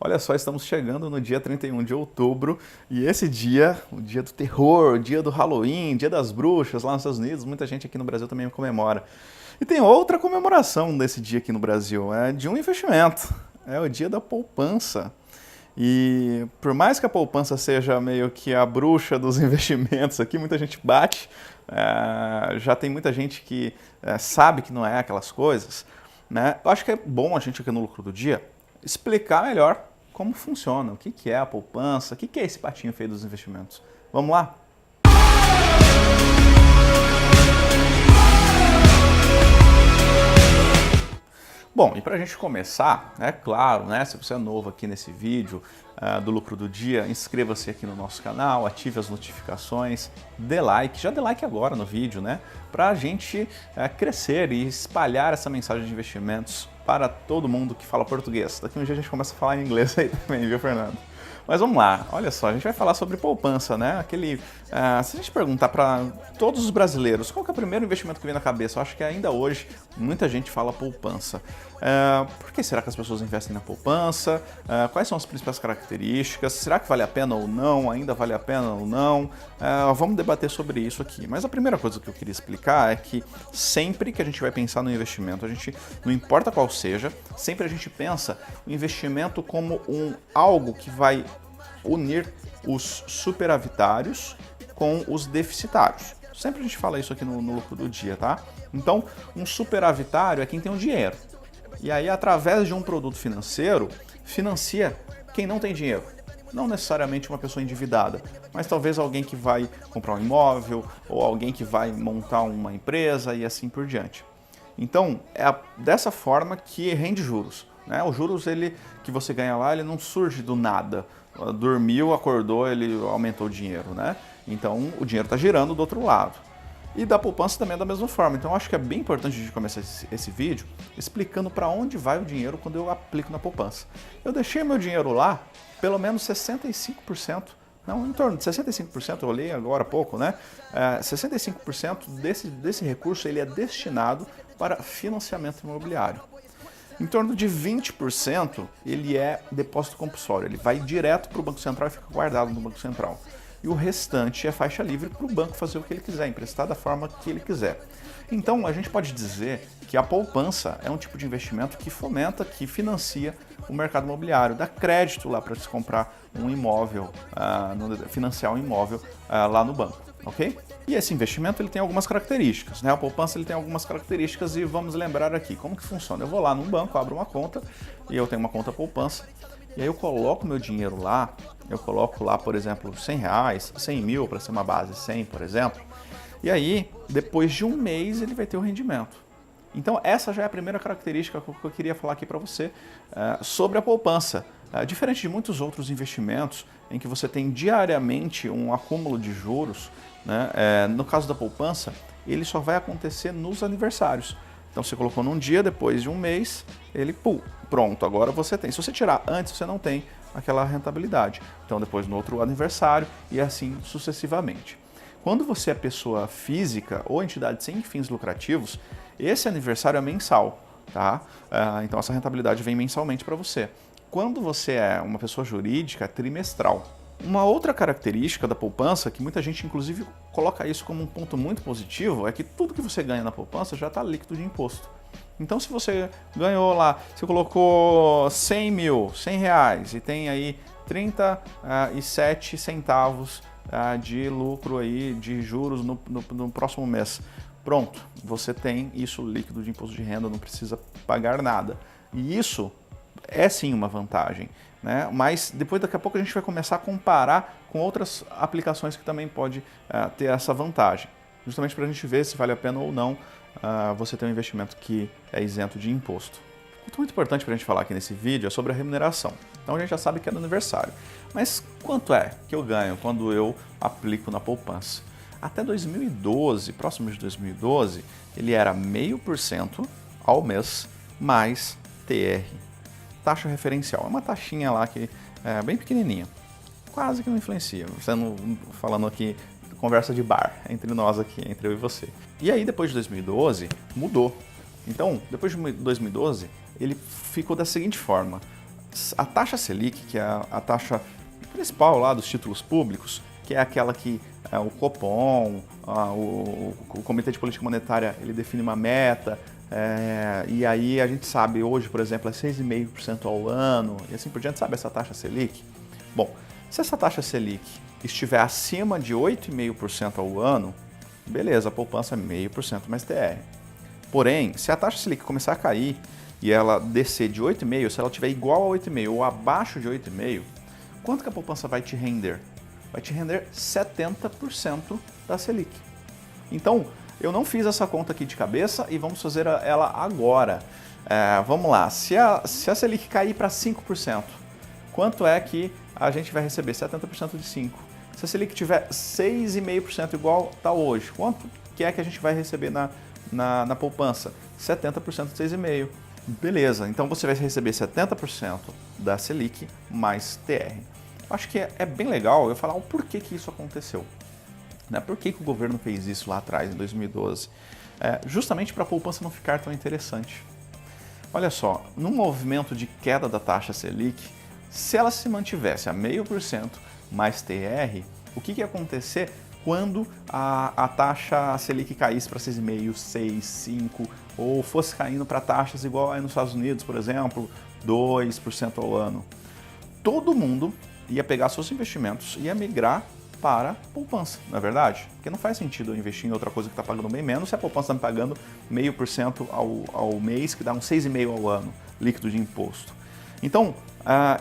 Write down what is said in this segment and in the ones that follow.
Olha só, estamos chegando no dia 31 de outubro e esse dia, o dia do terror, o dia do Halloween, dia das bruxas lá nos Estados Unidos, muita gente aqui no Brasil também comemora. E tem outra comemoração desse dia aqui no Brasil, é de um investimento, é o dia da poupança. E por mais que a poupança seja meio que a bruxa dos investimentos aqui, muita gente bate, já tem muita gente que sabe que não é aquelas coisas, né? Eu acho que é bom a gente aqui no Lucro do Dia explicar melhor como funciona, o que é a poupança, o que é esse patinho feio dos investimentos. Vamos lá? Bom, e para a gente começar, é claro, né, se você é novo aqui nesse vídeo do Lucro do Dia, inscreva-se aqui no nosso canal, ative as notificações, dê like, já dê like agora no vídeo, né, para a gente crescer e espalhar essa mensagem de investimentos para todo mundo que fala português. Daqui um dia a gente começa a falar em inglês aí também, viu, Fernando? Mas vamos lá, olha só, a gente vai falar sobre poupança, né? Se a gente perguntar para todos os brasileiros qual que é o primeiro investimento que vem na cabeça, eu acho que ainda hoje muita gente fala poupança. Por que será que as pessoas investem na poupança? Quais são as principais características? Será que vale a pena ou não? Ainda vale a pena ou não? Vamos debater sobre isso aqui. Mas a primeira coisa que eu queria explicar é que sempre que a gente vai pensar no investimento, não importa qual seja, sempre a gente pensa o investimento como algo que vai unir os superavitários com os deficitários. Sempre a gente fala isso aqui no Lucro do Dia, tá? Então, um superavitário é quem tem o dinheiro. E aí, através de um produto financeiro, financia quem não tem dinheiro. Não necessariamente uma pessoa endividada, mas talvez alguém que vai comprar um imóvel ou alguém que vai montar uma empresa e assim por diante. Então, é dessa forma que rende juros, né? Os juros que você ganha lá, ele não surge do nada. Dormiu, acordou, ele aumentou o dinheiro, né? Então, o dinheiro está girando do outro lado. E da poupança também é da mesma forma. Então, acho que é bem importante a gente começar esse vídeo explicando para onde vai o dinheiro quando eu aplico na poupança. Eu deixei meu dinheiro lá, pelo menos 65%, não, em torno de 65%, eu olhei agora há pouco, né? 65% desse recurso ele é destinado para financiamento imobiliário. Em torno de 20% ele é depósito compulsório, ele vai direto para o Banco Central e fica guardado no Banco Central. E o restante é faixa livre para o banco fazer o que ele quiser, emprestar da forma que ele quiser. Então a gente pode dizer que a poupança é um tipo de investimento que fomenta, que financia o mercado imobiliário, dá crédito lá para se comprar um imóvel, financiar um imóvel lá no banco, ok? E esse investimento ele tem algumas características, né? A poupança ele tem algumas características e vamos lembrar aqui como que funciona. Eu vou lá no banco, abro uma conta e eu tenho uma conta poupança e aí eu coloco meu dinheiro lá, eu coloco lá, por exemplo, R$100, 100 mil para ser uma base 100, por exemplo, e aí depois de um mês ele vai ter o rendimento. Então essa já é a primeira característica que eu queria falar aqui para você sobre a poupança. Diferente de muitos outros investimentos em que você tem diariamente um acúmulo de juros, né? No caso da poupança, ele só vai acontecer nos aniversários. Então você colocou num dia, depois de um mês, ele pronto, agora você tem. Se você tirar antes, você não tem aquela rentabilidade. Então depois no outro aniversário e assim sucessivamente. Quando você é pessoa física ou entidade sem fins lucrativos, esse aniversário é mensal, tá? Então essa rentabilidade vem mensalmente para você. Quando você é uma pessoa jurídica, é trimestral. Uma outra característica da poupança, que muita gente inclusive coloca isso como um ponto muito positivo, é que tudo que você ganha na poupança já está líquido de imposto. Então se você ganhou lá, você colocou 100 mil, R$100 e tem aí 37 centavos de lucro aí, de juros no próximo mês. Pronto, você tem isso líquido de imposto de renda, não precisa pagar nada. E isso é sim uma vantagem, né? Mas depois daqui a pouco a gente vai começar a comparar com outras aplicações que também pode ter essa vantagem, justamente para a gente ver se vale a pena ou não você ter um investimento que é isento de imposto. Muito importante para a gente falar aqui nesse vídeo é sobre a remuneração. Então a gente já sabe que é do aniversário, mas quanto é que eu ganho quando eu aplico na poupança? Até 2012, próximo de 2012, ele era 0,5% ao mês mais TR. Taxa referencial. É uma taxinha lá que é bem pequenininha. Quase que não influencia. Falando aqui, conversa de bar entre nós aqui, entre eu e você. E aí, depois de 2012, mudou. Então, depois de 2012, ele ficou da seguinte forma. a taxa Selic, que é a taxa principal lá dos títulos públicos, que é aquela que o Copom, o Comitê de Política Monetária, ele define uma meta, e aí a gente sabe, hoje, por exemplo, é 6,5% ao ano, e assim por diante, sabe essa taxa Selic? Bom, se essa taxa Selic estiver acima de 8,5% ao ano, beleza, a poupança é 0,5% mais TR. Porém, se a taxa Selic começar a cair e ela descer de 8,5%, se ela estiver igual a 8,5% ou abaixo de 8,5%, quanto que a poupança vai te render? Vai te render 70% da Selic. Então, eu não fiz essa conta aqui de cabeça e vamos fazer ela agora. Vamos lá, se a Selic cair para 5%, quanto é que a gente vai receber? 70% de 5%. Se a Selic tiver 6,5% igual está hoje, quanto que é que a gente vai receber na poupança? 70% de 6,5%. Beleza, então você vai receber 70% da Selic mais TR. Acho que é bem legal eu falar o porquê que isso aconteceu. Né? Por que o governo fez isso lá atrás, em 2012? Justamente para a poupança não ficar tão interessante. Olha só, num movimento de queda da taxa Selic, se ela se mantivesse a 0,5% mais TR, o que ia acontecer quando a taxa Selic caísse para 6,5%, 6%, 5%, ou fosse caindo para taxas igual aí nos Estados Unidos, por exemplo, 2% ao ano? Todo mundo ia pegar seus investimentos e ia migrar para poupança, não é verdade? Porque não faz sentido eu investir em outra coisa que está pagando bem menos se a poupança está me pagando 0,5% ao mês, que dá uns 6,5% ao ano líquido de imposto. Então,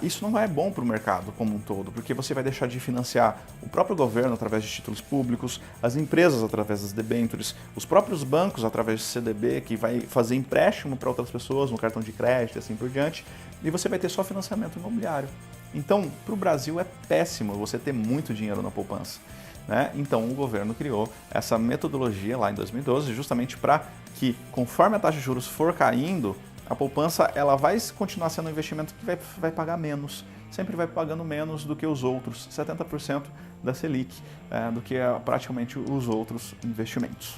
isso não é bom para o mercado como um todo, porque você vai deixar de financiar o próprio governo através de títulos públicos, as empresas através das debêntures, os próprios bancos através de CDB, que vai fazer empréstimo para outras pessoas no cartão de crédito e assim por diante, e você vai ter só financiamento imobiliário. Então, para o Brasil é péssimo você ter muito dinheiro na poupança. Né? Então, o governo criou essa metodologia lá em 2012 justamente para que, conforme a taxa de juros for caindo, a poupança ela vai continuar sendo um investimento que vai pagar menos, sempre vai pagando menos do que os outros, 70% da Selic, do que praticamente os outros investimentos.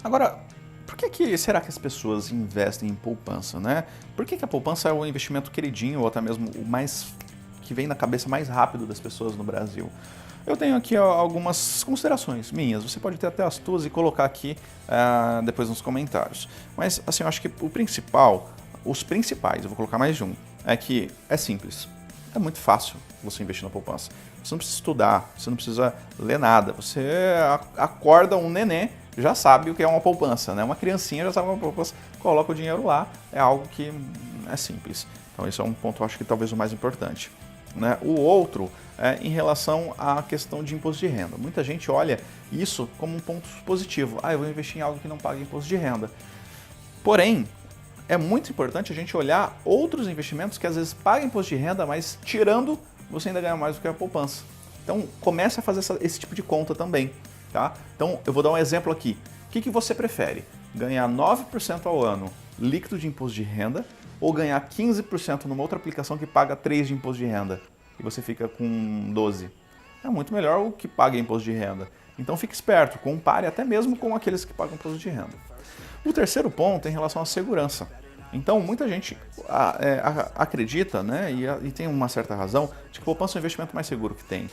Agora, por que será que as pessoas investem em poupança? Né? Por que a poupança é o investimento queridinho ou até mesmo o mais que vem na cabeça mais rápido das pessoas no Brasil? Eu tenho aqui algumas considerações minhas, você pode ter até as tuas e colocar aqui depois nos comentários. Mas assim, eu acho que os principais, eu vou colocar mais de um, é que é simples, é muito fácil você investir na poupança. Você não precisa estudar, você não precisa ler nada, você acorda um neném, já sabe o que é uma poupança, né? Uma criancinha já sabe o que é uma poupança, coloca o dinheiro lá, é algo que é simples. Então esse é um ponto, eu acho que talvez o mais importante. Né? O outro é em relação à questão de imposto de renda. Muita gente olha isso como um ponto positivo. Eu vou investir em algo que não paga imposto de renda. Porém, é muito importante a gente olhar outros investimentos que às vezes pagam imposto de renda, mas tirando, você ainda ganha mais do que a poupança. Então, comece a fazer esse tipo de conta também. Tá? Então, eu vou dar um exemplo aqui. O que você prefere? Ganhar 9% ao ano líquido de imposto de renda ou ganhar 15% numa outra aplicação que paga 3% de imposto de renda e você fica com 12%. É muito melhor o que paga imposto de renda. Então fique esperto, compare até mesmo com aqueles que pagam imposto de renda. O terceiro ponto é em relação à segurança. Então muita gente acredita, né, e tem uma certa razão, de que poupança é o investimento mais seguro que tem.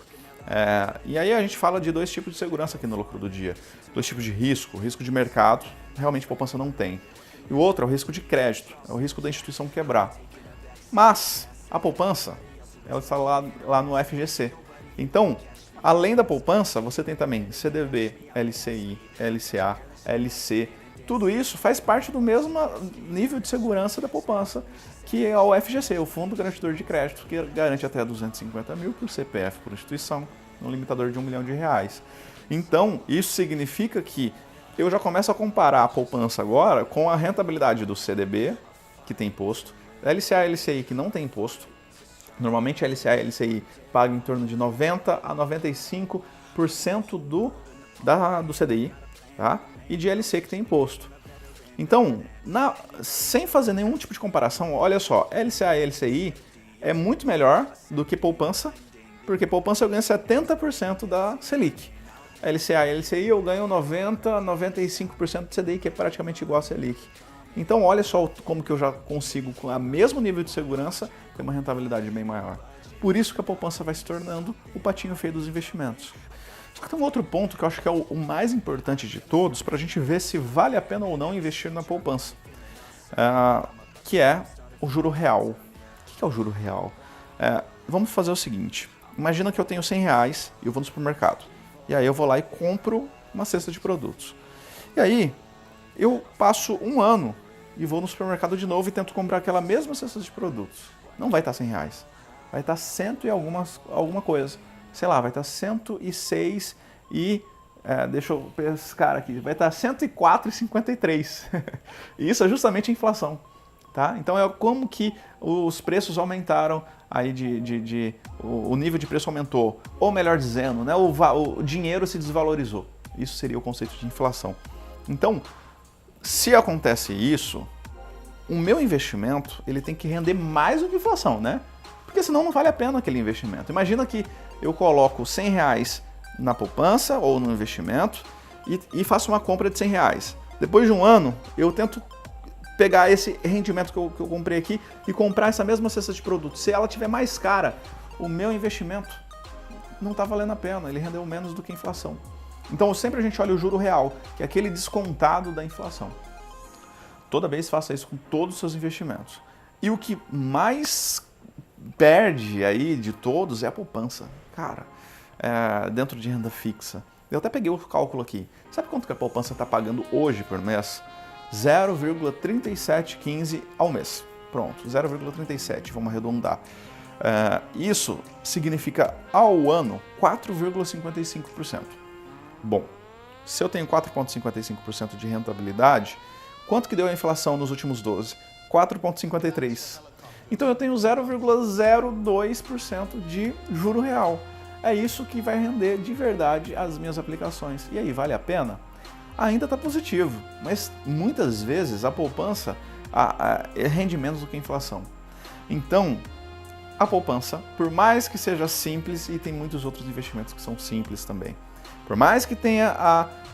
E aí a gente fala de dois tipos de segurança aqui no Lucro do Dia. Dois tipos de risco. O risco de mercado, realmente poupança não tem. E o outro é o risco de crédito, é o risco da instituição quebrar. Mas a poupança, ela está lá no FGC. Então, além da poupança, você tem também CDB, LCI, LCA, LC. Tudo isso faz parte do mesmo nível de segurança da poupança, que é o FGC, o Fundo Garantidor de Crédito, que garante até 250 mil por CPF por instituição, no limitador de R$1 milhão. Então, isso significa que eu já começo a comparar a poupança agora com a rentabilidade do CDB, que tem imposto, LCA e LCI, que não tem imposto. Normalmente a LCA e LCI pagam em torno de 90% a 95% do CDI, tá? E de LC, que tem imposto. Então, sem fazer nenhum tipo de comparação, olha só, LCA e LCI é muito melhor do que poupança, porque poupança eu ganho 70% da Selic. LCA e LCI eu ganho 90% a 95% do CDI, que é praticamente igual a Selic. Então olha só como que eu já consigo, com o mesmo nível de segurança, ter uma rentabilidade bem maior. Por isso que a poupança vai se tornando o patinho feio dos investimentos. Só que tem um outro ponto que eu acho que é o mais importante de todos para a gente ver se vale a pena ou não investir na poupança, que é o juro real. O que é o juro real? Vamos fazer o seguinte, imagina que eu tenho R$100 e eu vou no supermercado. E aí eu vou lá e compro uma cesta de produtos. E aí eu passo um ano e vou no supermercado de novo e tento comprar aquela mesma cesta de produtos. Não vai estar R$100, vai estar 100 e alguma coisa. Sei lá, vai estar 106 e... deixa eu pescar aqui, vai estar 104,53. Isso é justamente a inflação. Tá? Então é como que os preços aumentaram, aí o nível de preço aumentou, ou melhor dizendo, né, o dinheiro se desvalorizou. Isso seria o conceito de inflação. Então, se acontece isso, o meu investimento ele tem que render mais do que a inflação, né? Porque senão não vale a pena aquele investimento. Imagina que eu coloco R$100 na poupança ou no investimento e faço uma compra de R$100. Depois de um ano, eu tento pegar esse rendimento que eu comprei aqui e comprar essa mesma cesta de produtos. Se ela tiver mais cara, o meu investimento não está valendo a pena, ele rendeu menos do que a inflação. Então sempre a gente olha o juro real, que é aquele descontado da inflação. Toda vez faça isso com todos os seus investimentos. E o que mais perde aí de todos é a poupança. Cara, dentro de renda fixa. Eu até peguei o cálculo aqui. Sabe quanto que a poupança está pagando hoje por mês? 0,3715 ao mês. Pronto, 0,37, vamos arredondar. Isso significa ao ano 4,55%. Bom, se eu tenho 4,55% de rentabilidade, quanto que deu a inflação nos últimos 12? 4,53%. Então eu tenho 0,02% de juro real. É isso que vai render de verdade as minhas aplicações. E aí, vale a pena? Ainda está positivo, mas muitas vezes a poupança rende menos do que a inflação. Então, a poupança, por mais que seja simples, e tem muitos outros investimentos que são simples também, por mais que tenha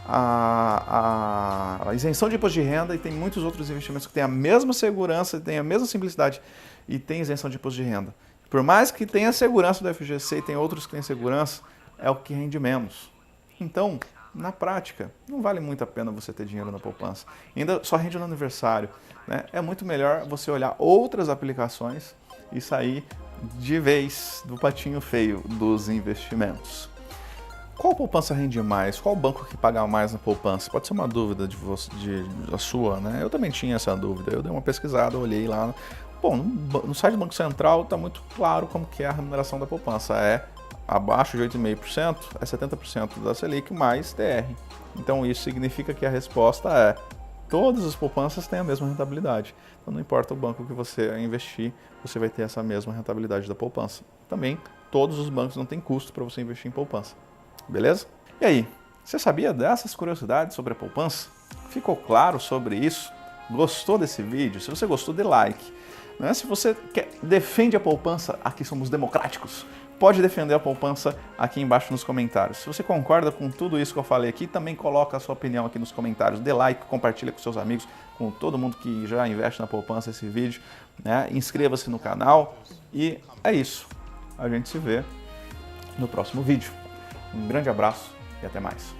a isenção de imposto de renda, e tem muitos outros investimentos que têm a mesma segurança, têm a mesma simplicidade e têm isenção de imposto de renda. Por mais que tenha a segurança do FGC e tem outros que têm segurança, é o que rende menos. Então, na prática, não vale muito a pena você ter dinheiro na poupança. Ainda só rende no aniversário, né? É muito melhor você olhar outras aplicações e sair de vez do patinho feio dos investimentos. Qual poupança rende mais? Qual banco que paga mais na poupança? Pode ser uma dúvida a sua, né? Eu também tinha essa dúvida. Eu dei uma pesquisada, olhei lá. Bom, no site do Banco Central está muito claro como que é a remuneração da poupança. É abaixo de 8,5%, é 70% da Selic mais TR. Então isso significa que a resposta é: todas as poupanças têm a mesma rentabilidade. Então não importa o banco que você investir, você vai ter essa mesma rentabilidade da poupança. Também, todos os bancos não têm custo para você investir em poupança. Beleza? E aí, você sabia dessas curiosidades sobre a poupança? Ficou claro sobre isso? Gostou desse vídeo? Se você gostou, dê like. Né? Se você defende a poupança, aqui somos democráticos, pode defender a poupança aqui embaixo nos comentários. Se você concorda com tudo isso que eu falei aqui, também coloca a sua opinião aqui nos comentários. Dê like, compartilha com seus amigos, com todo mundo que já investe na poupança esse vídeo. Né? Inscreva-se no canal e é isso. A gente se vê no próximo vídeo. Um grande abraço e até mais.